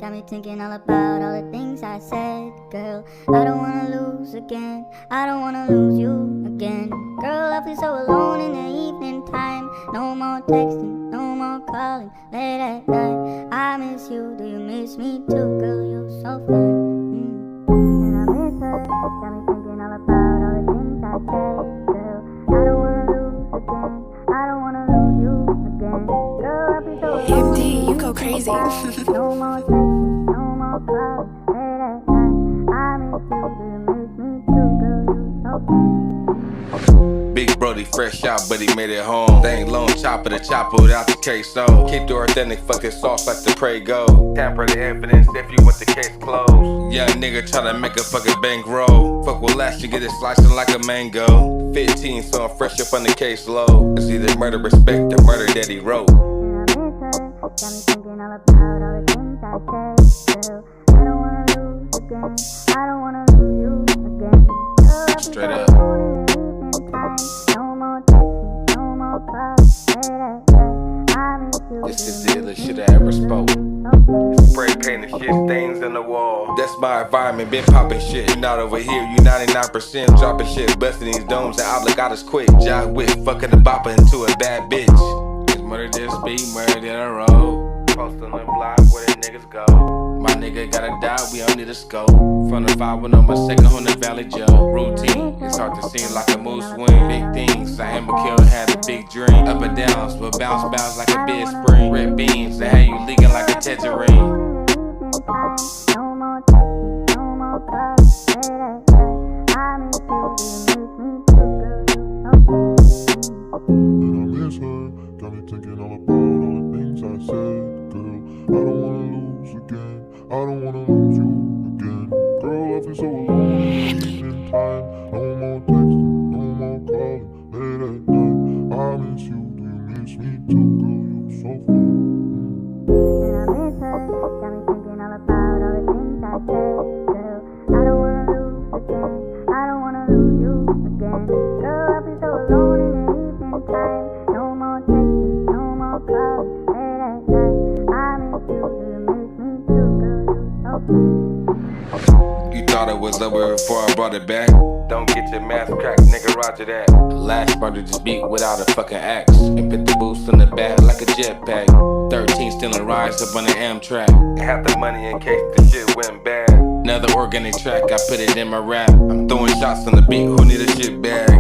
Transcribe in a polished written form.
got me thinking all about all the things I said. Girl, I don't wanna lose again, I don't wanna lose you again. Girl, I feel so alone in the evening time. No more texting, no more calling late at night. I miss you, do you miss me too? Girl, you're so fine. And I miss her, got me thinking all about all the things I said. Girl, I don't wanna lose again, I don't wanna lose you again. Girl, I feel so alone. MD, you go crazy. No more texting, no more calling late at night. I miss you, do you miss me too? Girl, you're so fine. Big Brody fresh out, but he made it home. They ain't long chopper to chopper without the queso. Keep the authentic, fuck this sauce like the pray go. Tamper the evidence if you want the case closed. Young nigga tryna make a fucking bankroll. Fuck with Lash G, get it slicing like a mango. 15, so I'm fresh up on the case low. It's either murder, respect, or murder that he wrote. Got me thinking all about all the things I said. Girl, I don't wanna lose again, I don't wanna lose you again. Girl, I Straight feel up. so alone in the evening time. No more texting, no more calling late at night. I miss you. This is the illest shit I ever spoke. Spray paint and shit, stains on the wall. That's my environment, been popping shit. You not over here, you 99% dropping shit, busting these domes and outlook out as quick. Jock with fucking the bopper into a bad bitch. It's murder this beat, murder in a row. Post on the block where the niggas go. My nigga gotta die, we don't need a scope. From the 5 on my second on the Valley Joe. Routine, it's hard to see like a moose swing. Big things, I am a killer, had a big dream. Up and downs, but bounce like a big spring. Red beans, they have you leaking like a tangerine. No more texting, no more calling late at night. I miss you, do you miss me too? Girl, you're so fine. And I miss her, got me thinking all about all the things I said. Girl, I don't wanna lose again, I don't wanna lose you again. Girl, I feel so alone in the evening time. No more texting, no more calling late at night. I miss you, do you miss me too? Girl, you're so fine. And I miss her, got me thinking all about all the things I said. Girl, I don't wanna lose again, I don't wanna lose you again. Girl, I feel so alone in the evening time. No more texting, no more calling late at night. I miss you, do you miss me too? Girl, you're so fine. You thought it was over before I brought it back? Don't get your mask cracked, nigga, roger that. Last brother just beat without a fucking axe. And put the boost on the back like a jetpack. 13 stealing rides up on the Amtrak. Half the money in case the shit went bad. Another organic track, I put it in my rap. I'm throwing shots on the beat, who need a shit bag?